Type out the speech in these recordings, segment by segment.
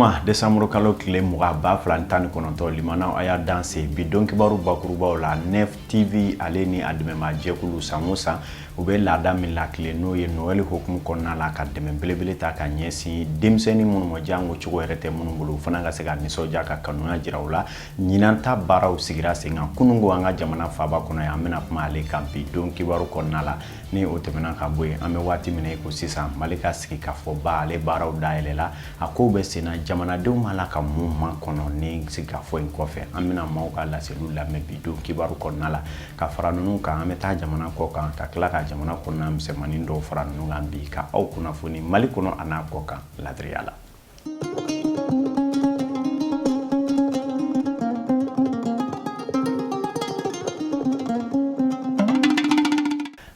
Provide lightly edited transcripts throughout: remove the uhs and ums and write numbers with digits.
Arama décembre kalo tile muga ba flantan kononto limana aya danse bidon Kibaru bakurubaw la Nef TV ale ni admema jekulu samusa ube lada min la kile no ye Noel hokum konna la ka deme belebele ta ka nyesi demseni mun mo jango chugo rete mun bulu fana ga sega ni soja ka kanuna jirawla nyinanta baraw sigira senga kunungo anga jamana faba kono ya mena kuma ale kampi don Kibaru konna la ni otemena ka boye ame wati mine ko sisa malika sigi ka fo ba ale baraw daelela akobe sena jamana de mala ka mumma kono ni sigi ka fo en kofe amina mawka la selula me bido Kibaru konna la ka faranunu ka ameta jamana ko ka kala ka jamana konna msemani ndo faranunu ngambi ka au kuna funi mali kono anako ka ladriala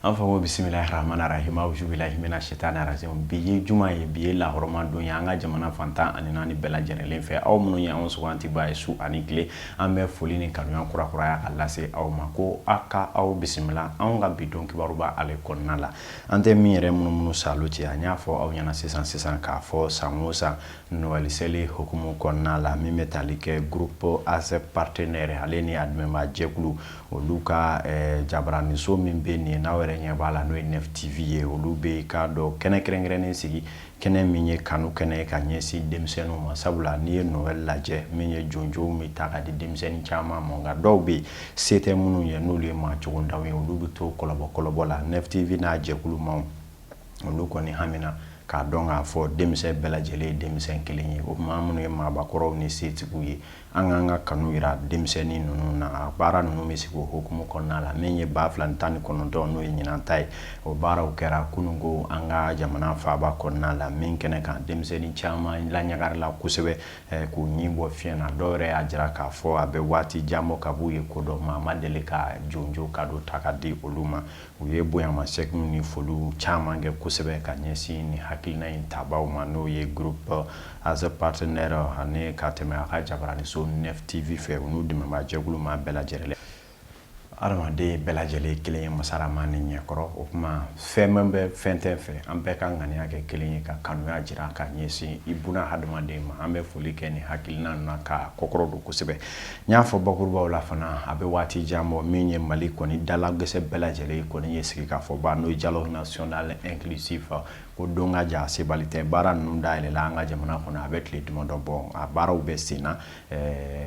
Enfin, bismillahirrahmanirrahim. Auzu billahi minash shaitanir rajim. Biye juma ye biye la horoma don yanga jamana fanta ani nani bela jenelen fe aw munu ya on suganti baye su ani kle ambe folini kanu kura kura ya Allah se aw mako aka aw bismillah an ga bidon Kibaru ba ale konna la ante mi yere munu saluti anya fo aw nyana 600 ka fo samusa Noel seli hukumu konna la mi metalike groupe as partenaire aleni admema jekulu oluka jabrani so mimbe ni nawere nyabala no Nef TV olube ka do kene krengrene sigi kene minye kanu kene ka nyesi demsenu masabula ni Noel laje minye jonjo mi taka di demseni chama monga dobe sete munu ye nuli ma chugundawe olube to kolobo la Nef TV na jekulu ma oluko ni hamina ka donga fo demse bela jele demse kelenye o mamunu ma bakoro ni setibuye anga kanu ira demse ni nunu na bara nunu mesigo hukumu konna la menye ba flantani kono do no nyinantai o bara ukera kunungo anga jamana fa ba konna la minkene kan demse ni chama la nyagar la kusebe ku nyimbo fiena dore ajira ka fo abe wati jamo kabuye kodo mama deleka jonjo kado takadi oluma uyebo ya masek ni folu chama nge kusebe ka nyesi ni hakilina intabaw mano ye groupe as a partenaire ane kateme aka jabarani so Nef TV fe unu de ma jegulu ma bela jerele arama de bela jele kelen masara mani nyekoro o kuma fe membe fente fe ambe ka ngani ake kelen ka kanu ya jira ka nyesi ibuna hadma de ma ambe fuli keni hakilina na ka kokoro do kusebe nyafo bakurba wala fana abe wati jambo minye maliko ni dala gese bela jele ko ni yesi ka fo ba no dialogue national inclusif ko donga ja sebalite bara nunda ile langa jamana kona avec les demandes bon a bara ubesina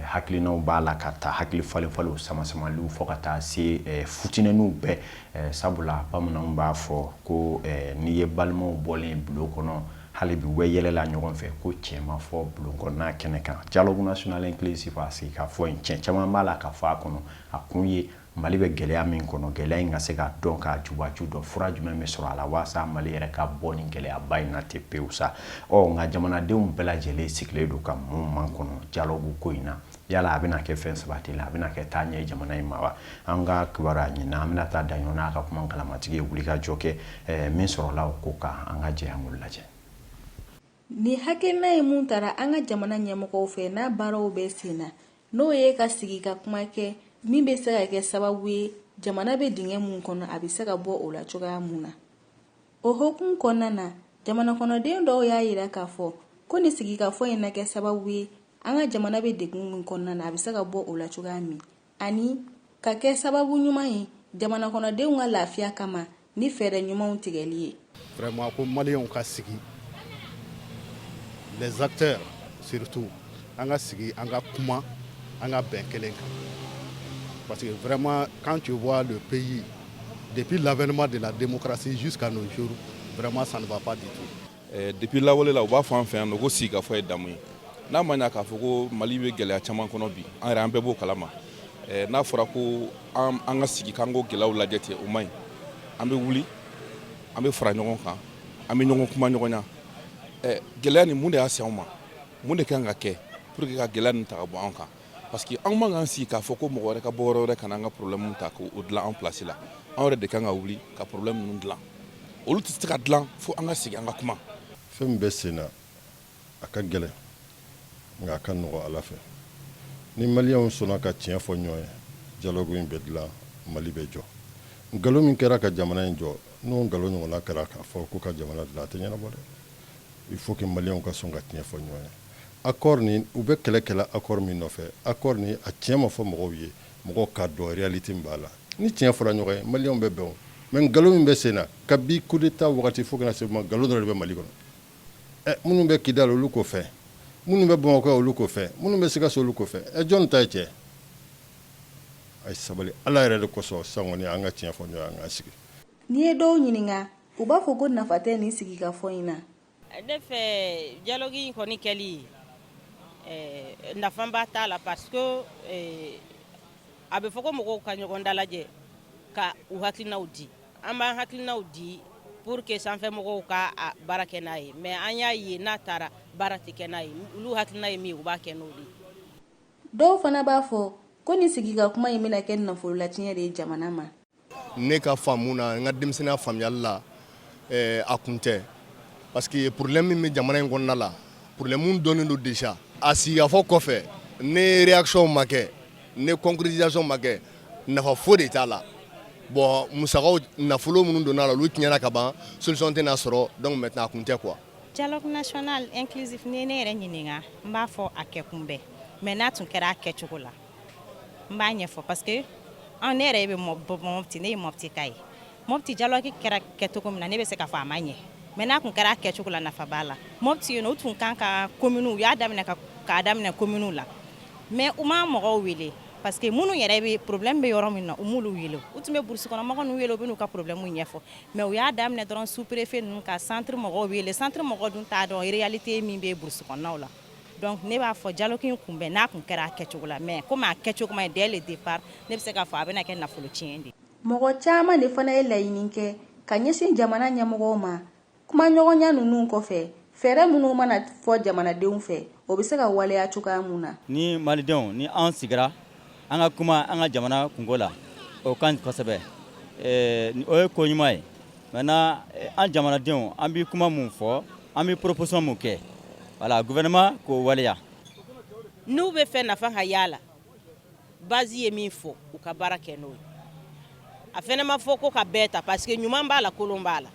hakilina bala kata hakili falo sama lu fokata si futinenu be sabula pamna mba fo ko ni ye balmo bolin bulo kono halibi weyele la nyogon fe ko chema fo bulongo na keneka dialogue national inclusif asi ka fo chema mala ka fa kono akunye mali be gelea min kono gelea nga se ka don ka juba judo fura jume me soro ala wasa mali yere ka boni gelea bayna tepeusa o nga jamana de bela jele sikle do kam man kono dialogue ko ina yala abina ke fen sabati la abina ke tanye jamana imawa anga Kibaru nyi na amina ta danyona ka kuma kala matige wulika joke min soro la ko ka anga je amul laje ni hakena imuntara anga jamana nyamoko fe na baro be sina no ye ka sigi ka kuma ke min be se ka kɛ sababu ye jamana be dingɛ mun kɔnɔ a be se ka bɔ o la cogoya mun na o hokumu kɔnɔna na jamana kɔnɔden dɔw y'a yira k'a fɔ ko ni sigi ka fɔ in na kɛ sababu ye an ka jamana be degun mun kɔnɔna na a be se ka bɔ o la cogoya min ani ka kɛ sababu ɲuman ye jamana kɔnɔdenw ka lafiya kama ni fɛɛrɛ ɲumanw tigɛli ye vraiment ko maliyɛnw ka sigi les acteurs surtout an ka sigi an ka kuma an ka bɛn kelen kan. Parce que vraiment, quand tu vois le pays, depuis l'avènement de la démocratie jusqu'à nos jours, vraiment ça ne va pas du tout. Depuis là où on va faire un nouveau cycle, il faut être d'amour. N'a pas qu'à faire Mali be gɛlɛya caman kɔnɔ bi an yɛrɛ an bɛɛ b'o kalama n'a fɔra ko an ka sigi k'an k'o gɛlɛyaw lajɛ ten o man ɲi an bɛ wuli an bɛ fara ɲɔgɔn kan an bɛ ɲɔgɔn kuma ɲɔgɔn ɲa gɛlɛya nin mun de y'a se anw ma mun de kan ka kɛ pour que ka gɛlɛya nin ta ka bɔ an kan parce que an man kan sigi k'a fɔ ko mɔgɔ wɛrɛ ka bɔ yɔrɔ wɛrɛ ka na an ka problème ta k'o dilan an place la an yɛrɛ de kan ka wuli ka problème ninnu dilan olu tɛ se ka dilan fo an ka sigi an ka kuma fɛn min bɛ sen na a ka gɛlɛn nka a ka nɔgɔ Ala fɛ ni maliyɛnw sɔnna ka tiɲɛ fɔ ɲɔgɔn ye dialogue in bɛ dilan Mali bɛ jɔ nkalon min kɛra ka jamana in jɔ n'o nkalon ɲɔgɔnna kɛra k'a fɔ ko ka jamana dilan a tɛ ɲɛnabɔ dɛ il faut que maliyɛnw ka sɔn ka tiɲɛ fɔ ɲɔgɔn ye accord ni u bɛ kɛlɛ accord min nɔfɛ accord ni a tiɲɛ ma fɔ mɔgɔw ye mɔgɔw ka dɔn réalité min b'a la ni tiɲɛ fɔra ɲɔgɔn ye maliyɛnw bɛ bɛn o mais nkalon min bɛ sen na kabi coup d'état wagati fo kana se ma nkalon dɔ de bɛ Mali kɔnɔ minnu bɛ Kidal olu ko fɛ minnu bɛ Bamakɔ olu ko fɛ minnu bɛ Sikaso olu ko fɛ jɔn ta ye cɛ ay sabali ala yɛrɛ de kosɔn san kɔni an ka tiɲɛ fɔ ɲɔgɔn an ka sigi n'i ye dɔw ɲininka u b'a fɔ ko nafa tɛ nin sigi ka fɔ in na ne fɛ dialogue in kɔni kɛli nafa b'a t'a la parce que a bɛ fɔ ko mɔgɔw ka ɲɔgɔn dalajɛ ka u hakilinaw di an b'an hakilinaw di pour que sanfɛ mɔgɔw ka baara kɛ n'a ye mais an y'a ye n'a taara baara tɛ kɛ n'a ye olu hakilina ye min ye u b'a kɛ n'o de dɔw fana b'a fɔ ko nin sigi ka kuma in bɛna kɛ nafolola tiɲɛ de ye jamana ma ne ka faamu na n ka denmisɛnniya faamuyali la a kun tɛ parce que problème min bɛ jamana in kɔnɔna la problème dɔnnen don déjà a sigikafɔ kɔfɛ ne réaction ma kɛ ne concrétisation ma kɛ nafa foyi de t'a la bon musakaw nafolo minnu donna la olu tiɲɛna ka ban solution tɛna sɔrɔ donc maintenant a kun tɛ quoi dialogue national inclusif ni ne yɛrɛ ɲininka n b'a fɔ a kɛ kunbɛn mais n'a tun kɛra a kɛcogo la n b'a ɲɛfɔ parce que ne yɛrɛ bɛ Mopti ne ye Mopti ka ye Mopti dialogue kɛra kɛcogo min na ne bɛ se ka fɔ a ma ɲɛ mais n'a tun kɛra a kɛcogo la nafa b'a la Mopti yen u tun kan ka commune u y'a daminɛ k'a daminɛ commune la mais u ma mɔgɔw wele parce que minnu yɛrɛ bɛ problème bɛ yɔrɔ min na u m'olu wele u tun bɛ burusi kɔnɔ mɔgɔ ninnu wele u bɛ n'u ka problème ɲɛfɔ mais u y'a daminɛ dɔrɔn sous préfet ninnu ka centre mɔgɔw wele centre mɔgɔw dun t'a dɔn réalité min bɛ burusi kɔnɔnaw la donc ne b'a fɔ dialogue in kunbɛn n'a kun kɛra a kɛcogo la mais comme a kɛcogo ma ɲi dès le départ ne bɛ se k'a fɔ a bɛna kɛ nafolo tiɲɛ de mɔgɔ caman de fana ye laɲini kɛ ka ɲɛsin jamana ɲɛmɔgɔw ma kuma ɲɔgɔnya ninnu kɔfɛ fɛɛrɛ minnu mana fɔ jamanadenw fɛ o bɛ se ka waleya cogoya mun na ni malidenw ni an sigira an ka kuma an ka jamana kungo la o kan kosɛbɛ o ye ko ɲuman ye maintenant an jamanadenw an bɛ kuma mun fɔ an bɛ proposition mun kɛ voilà gouvernement k'o waleya n'u bɛ fɛ nafa ka y'a la base ye min fɔ u ka baara kɛ n'o ye a fɛnɛ ma fɔ ko ka bɛɛ ta parce que ɲuman b'a la kolon b'a la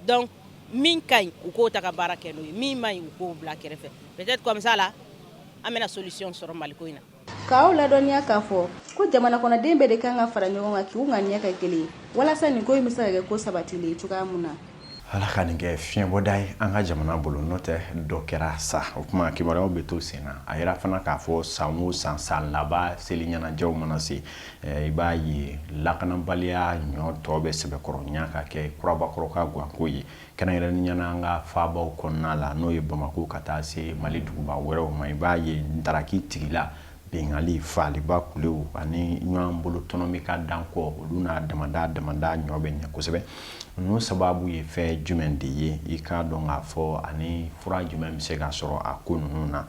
donc min ka ɲi u k'o ta ka baara kɛ n'o ye min ma ɲi u k'o bila kɛrɛfɛ peut-être comme ça la an bɛna solution sɔrɔ Mali ko in na k'aw ladɔnniya k'a fɔ ko jamana kɔnɔden bɛɛ de kan ka fara ɲɔgɔn kan k'u ŋaniya ka kelen walasa nin ko in bɛ se ka kɛ ko sabatilen cogoya mun na ala ka nin kɛ fiɲɛbɔda ye an ka jamana bolo n'o tɛ dɔ kɛra sa o kuma kibaruyaw bɛ to sen na a yɛrɛ fana k'a fɔ san o san laban seli ɲɛnajɛw mana se i b'a ye lakanabaliya ɲɔ tɔ bɛ sɛbɛkɔrɔnya ka kɛ kurabakɔrɔ ka guwanko ye kɛrɛnkɛrɛnnenya an ka faabaw kɔnɔna la n'o ye Bamako ka taa se Mali duguba wɛrɛw ma i b'a ye ndaraki tigila bengali faliba kulew ani ɲɔgɔn bolo tɔnɔmi ka dan kɔ olu n'a damada ɲɔ bɛ ɲɛ kosɛbɛ n'o sababu ye fɛn jumɛn de ye i ka dɔn k'a fɔ ani fura jumɛn bɛ se ka sɔrɔ a ko ninnu na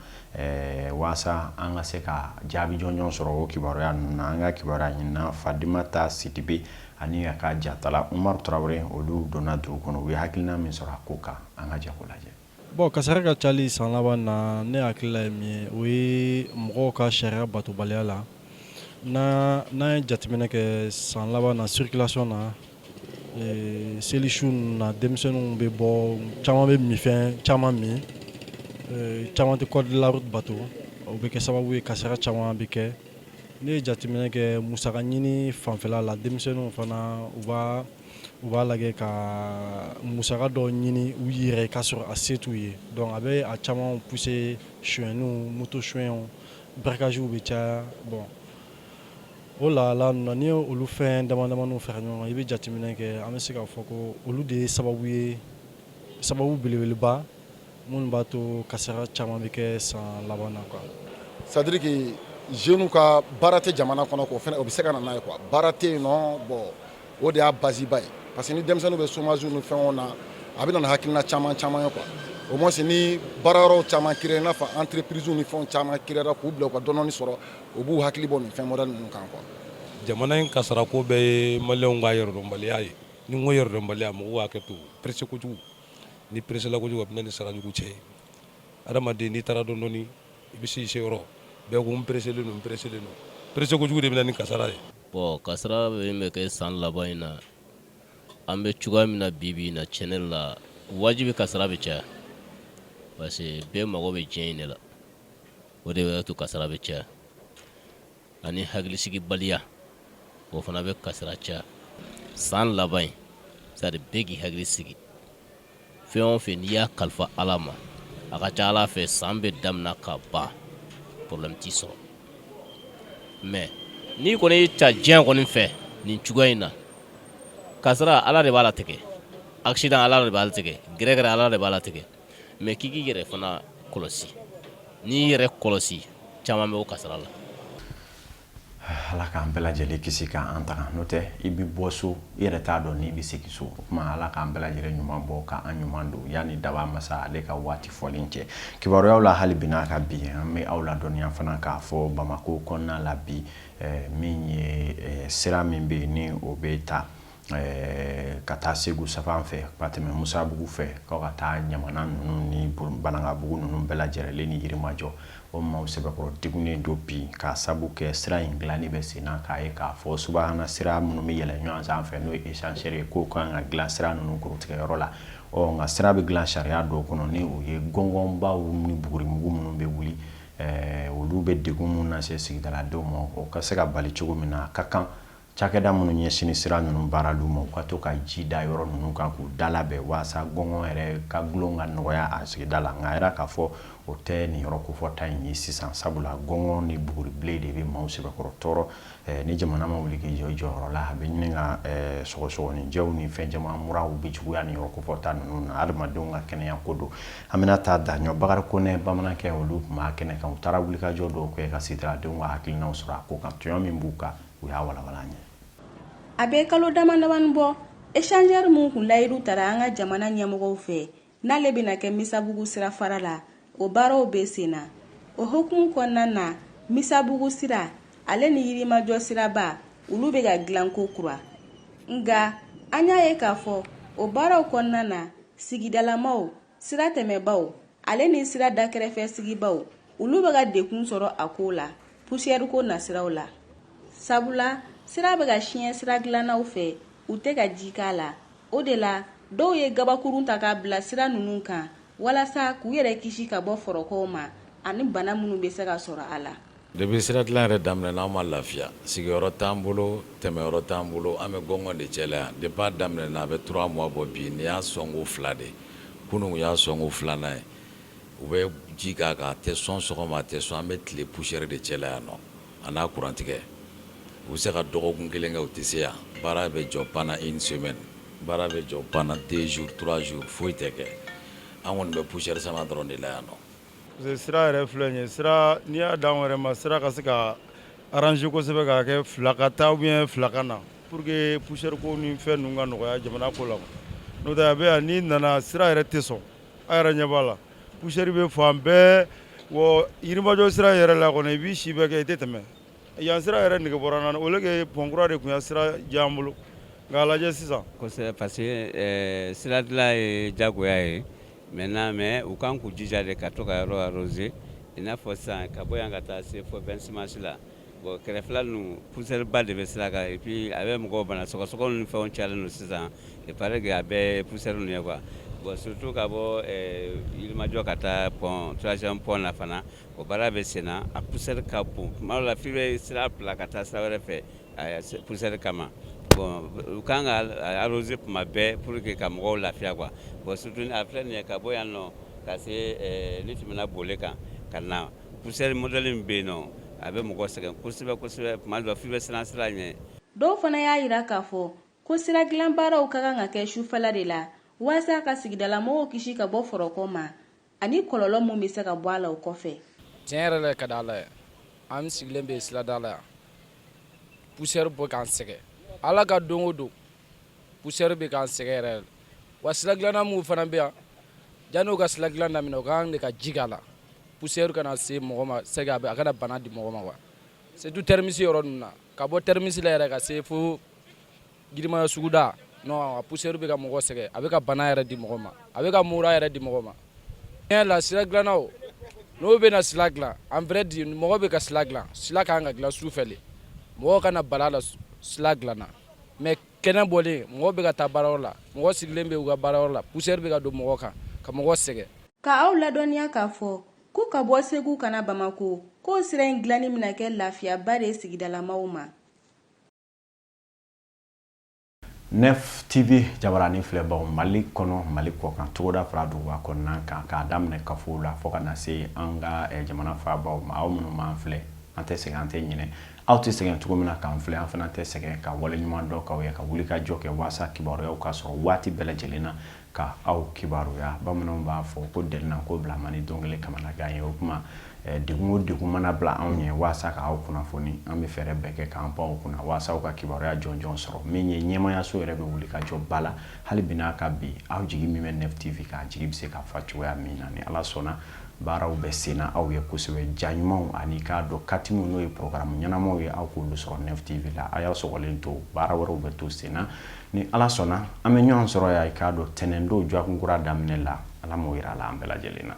waasa an ka se ka jaabi jɔnjɔn sɔrɔ o kibaruya ninnu na an ka kibaruya ɲinina Fadimata Sidibe ani a ka jatala Umaru Tarawele olu donna dugu kɔnɔ u ye hakilina min sɔrɔ a ko kan an ka jɛ k'o lajɛ. Bon kasara ka cali san laban na ne hakilila ye min ye o ye mɔgɔw ka sariya batobaliya la n'an ye jateminɛ kɛ san laban na circulation na selisu na denmisɛnninw bɛ bɔ caman bɛ mifɛn caman min caman tɛ code de la route bato o bɛ kɛ sababu ye kasara caman bɛ kɛ ne ye jateminɛ kɛ musaka ɲini fanfɛla la denmisɛnninw fana u b'a lajɛ ka musaka dɔ ɲini u yɛrɛ k'a sɔrɔ a se t'u ye donc a bɛ a caman pousser suyɛnniw moto suyɛnw braquages bɛ caya bon o la n'i ye olu fɛn damadamaniw fara ɲɔgɔn kan i bɛ jateminɛ kɛ an bɛ se k'a fɔ ko olu de ye sababu belebeleba minnu b'a to kasara caman bɛ kɛ san laban na quoi. C'est à dire que jeunes ka baara tɛ jamana kɔnɔ k'o fɛnɛ o bɛ se ka na n'a ye quoi baara tɛ yen nɔ bon o de y'a basiba ye parce que ni denmisɛnninw bɛ chômage ni fɛnw na a bɛ na ni hakilina caman ye quoi au moins ni baarayɔrɔw caman créé i n'a fɔ entreprise ni fɛnw caman créé k'u bila u ka dɔnni sɔrɔ u b'u hakili bɔ nin fɛn modèle ninnu kan quoi. Jamana in kasarako bɛɛ ye maliyɛnw ka yɛrɛdɔnbaliya ye ni n ko yɛrɛdɔnbaliya mɔgɔw b'a kɛ to pressé kojugu ni pressé la kojugu a bɛ na ni sara jugu cɛ ye adamaden n'i taara dɔɔni i bɛ se yɔrɔ bɛɛ ko n pressé kojugu de bɛ na ni kasara ye. Bon kasara bɛ kɛ san laban in na an bɛ cogoya min na bi na channel la wajibi kasara bɛ caya parce que bɛɛ mago bɛ diɲɛ in de la o de bɛ to kasara bɛ caya ani hakilisigi-baliya o fana bɛ kasara caya san laban in c'est-à-dire bɛɛ k'i hakili sigi fɛn o fɛn n'i y'a kalifa Ala ma a ka ca Ala fɛ san bɛ damina ka ban problème t'i sɔrɔ mais n'i kɔni y'i ta diɲɛ kɔni fɛ nin cogoya in na kasara Ala de b'a latigɛ accident Ala de b'a latigɛ gɛrɛgɛrɛ Ala de b'a latigɛ mais k'i k'i yɛrɛ fana kɔlɔsi n'i yɛrɛ kɔlɔsi caman bɛ o kasara la. Ala k'an bɛɛ lajɛlen kisi k'an tanga n'o tɛ i bɛ bɔ so i yɛrɛ t'a dɔn n'i bɛ segin so o tuma Ala k'an bɛɛ lajɛlen ɲuman bɔ k'an ɲuman don yanni daba masa ale ka waati fɔlen cɛ kibaruyaw la hali bi n'a ka bi an bɛ aw ladɔnniya fana k'a fɔ Bamako kɔnɔna la bi min ye sira min bɛ yen ni o bɛ ta ka taa Segu safan fɛ ka tɛmɛ Musabugu fɛ ka taa Ɲamana ninnu ni Banangabugu ninnu bɛɛ lajɛlen ni Yirimajɔ o maaw sɛbɛkɔrɔ degunnen don bi ka sabu kɛ sira in dilanni bɛ sen na k'a ye k'a fɔ subahana sira minnu bɛ yɛlɛ ɲɔgɔn sanfɛ n'o ye essentiel ye k'o kan ka dilan sira ninnu korotigɛyɔrɔ la nka sira bɛ dilan sariya dɔw kɔnɔ ni o ye gɔngɔnbaw ni bugurimugu minnu bɛ wuli olu bɛ degun minnu lase sigidaladenw ma o ka se ka bali cogo min na a ka kan cakɛda minnu ɲɛsin sira ninnu baaraliw ma u ka to ka ji da yɔrɔ ninnu kan k'u dalabɛn waasa gɔngɔn yɛrɛ ka gulon ka nɔgɔya a sigida la nka a yɛrɛ k'a fɔ o tɛ nin yɔrɔ kofɔta in ye sisan sabula gɔngɔn ni buguribilen de bɛ maaw sɛbɛkɔrɔ tɔɔrɔ ni jamana ma wuli k'i jɔ i jɔyɔrɔ la a bɛ ɲini ka sɔgɔsɔgɔninjɛw ni fɛn caman muraw bɛ juguya nin yɔrɔ kofɔta ninnu na adamadenw ka kɛnɛya ko don an bɛna taa daɲɔ Bakari Konɛ bamanankɛ olu tun b'a kɛnɛ kan u taara wulikajɔ dɔw kɛ ka sigidaladenw ka hakilinaw sɔrɔ a ko kan tɔɲɔ min b'u kan u y'a walawala an ye. A bɛ kalo damadamani bɔ échangeur mun kun layidu tara an ka jamana ɲɛmɔgɔw fɛ n'ale bɛna kɛ Misabugu sira fara la o baaraw bɛ sen na o hukumu kɔnɔna na Misabugu sira ale ni Yirimajɔ siraba olu bɛ ka dilan ko kura nga an y'a ye k'a fɔ o baaraw kɔnɔna na sigidalamaw sira tɛmɛbaw ale ni sira dakɛrɛfɛ sigibaw olu bɛ ka dekun sɔrɔ a ko la poussière ko nasiraw la sabula sira bɛ ka siɲɛ sira dilannaw fɛ u tɛ ka ji k'a la o de la dɔw ye gabakurun ta k'a bila sira ninnu kan walasa k'u yɛrɛ kisi ka bɔ fɔrɔkɔw ma ani bana minnu bɛ se ka sɔrɔ a la. Depuis sira dilan yɛrɛ daminɛna an ma lafiya sigiyɔrɔ t'an bolo tɛmɛyɔrɔ t'an bolo an bɛ gɔngɔn de cɛla yan depuis a daminɛna a bɛ 3 mois bɔ bi nin y'a sɔnko 2 de kunun y'a sɔnko 2nan ye u bɛ ji k'a kan a tɛ sɔn sɔgɔma a tɛ sɔn an bɛ tile poussière de cɛla yan nɔ a n'a kurantigɛ u bɛ se ka dɔgɔkun 1 kɛ u tɛ se yan baara bɛ jɔ pendant 1 semaine baara bɛ jɔ pendant 2 jours 3 jours foyi tɛ kɛ an kɔni bɛ poussière sama dɔrɔn de la yan nɔ. Sira yɛrɛ filɛ nin ye sira n'i y'a d'an wɛrɛ ma sira ka se ka arranger kosɛbɛ k'a kɛ fila ka taa ou fila ka na pour que poussière ko ni fɛn ninnu ka nɔgɔya jamana ko la n'o tɛ a bɛ yan n'i nana sira yɛrɛ tɛ sɔn a yɛrɛ ɲɛ b'a la poussière bɛ fan bɛɛ wa Yirimajɔ sira yɛrɛ la kɔni i b'i si bɛɛ kɛ i tɛ tɛmɛ yan sira yɛrɛ nege bɔra n na au lieu que pont kura de tun ye sira diya an bolo nka a lajɛ sisan. Kosɛbɛ parce que sira dilan ye diyagoya ye maintenant mais u kan k'u jija de ka to ka yɔrɔ arroser i n'a fɔ sisan ka bɔ yan ka taa se fɔ 26 la bon kɛrɛfɛla ninnu poussière ba de bɛ sira kan et puis a bɛ mɔgɔw bana sɔgɔsɔgɔ ni fɛnw cayalen don sisan il paraît que a bɛɛ poussière ninnu ye quoi bon surtout ka bɔ Yirimajɔ ka taa pont 3e pont na fana o baara bɛ sen na a poussière ka bon tuma dɔ la f'i bɛ sira bila ka taa sira wɛrɛ fɛ poussière kama bon u kan ka arroser tuma bɛɛ pour que ka mɔgɔw lafiya quoi bon surtout a filɛ nin ye ka bɔ yan nɔ ka se ni tɛmɛna bole kan ka na poussière modèle min bɛ yen nɔ a bɛ mɔgɔ sɛgɛn kosɛbɛ kosɛbɛ tuma dɔ la f'i bɛ siran sira ɲɛ. Dɔw fana y'a jira k'a fɔ ko sira dilan baaraw ka kan ka kɛ sufɛla de la waasa ka sigidalamɔgɔw kisi ka bɔ fɔrɔkɔ ma ani kɔlɔlɔ min bɛ se ka bɔ a la o kɔfɛ. Tiɲɛ yɛrɛ la ka di Ala ye an sigilen bɛ sirada la yan poussière bɔ k'an sɛgɛn Ala ka don o don poussière bɛ k'an sɛgɛn yɛrɛ wa sira dilanna minnu fana bɛ yan janni u ka sira dilan daminɛ u kan de ka ji k'a la poussière kana se mɔgɔ ma sɛgɛn a kana bana di mɔgɔ ma quoi surtout terminus yɔrɔ ninnu na ka bɔ terminus la yɛrɛ ka se fo Yirimajɔ suguda non a poussière bɛ ka mɔgɔ sɛgɛn a bɛ ka bana yɛrɛ di mɔgɔ ma a bɛ ka mura yɛrɛ di mɔgɔ ma. Tiɲɛ la sira dilannaw n'o bɛ na sira dilan en vrai dire mɔgɔ bɛ ka sira dilan sira kan ka dilan sufɛ de mɔgɔ kana bala la sira dilanna mais kɛnɛ bɔlen mɔgɔ bɛ ka taa baarayɔrɔ la mɔgɔ sigilen bɛ u ka baarayɔrɔ la poussière bɛ ka don mɔgɔ kan ka mɔgɔ sɛgɛn. Ka aw ladɔnniya k'a fɔ ko ka bɔ Segu kana Bamako ko sira in dilanni bɛna kɛ lafiyaba de sigidalamaw ma. Nef TV jabarani filɛbaw Mali kɔnɔ Mali kɔkan togoda fara duguba kɔnɔna kan k'a daminɛ kafo la fo ka na se an ka jamana faabaw ma aw minnu m'an filɛ an tɛ sɛgɛn an tɛ ɲinɛ aw tɛ sɛgɛn cogo min na k'an filɛ an fana tɛ sɛgɛn ka wale ɲuman dɔ k'aw ye ka wuli ka jɔ kɛ waasa kibaruyaw ka sɔrɔ waati bɛɛ lajɛlen na ka aw kibaruya bamananw b'a fɔ ko dɛnna ko bila mani dɔnkɛlen kamanagan ye o kuma degun o degun mana bila anw ɲɛ waasa ka aw kunnafoni an bɛ fɛɛrɛ bɛɛ kɛ k'an pan aw kunna waasa aw ka kibaruya jɔnjɔn sɔrɔ min ye ɲɛmayaso yɛrɛ bɛ wuli ka jɔ ba la hali bi n'a ka bi aw jigi min bɛ Nef TV kan jigi bɛ se ka fa cogoya min na ni Ala sɔnna baaraw bɛ senna aw ye kosɛbɛ ja ɲumanw ani k'a dɔn katimu n'o ye programme ɲɛnamaw ye aw k'olu sɔrɔ Nef TV la a y'aw sɔgɔlen to baara wɛrɛw bɛ to senna ni Ala sɔnna an bɛ ɲɔgɔn sɔrɔ yan i k'a dɔn tɛnɛndon jɔkunkura daminɛ la Ala m'o yira a la an bɛɛ lajɛlen na.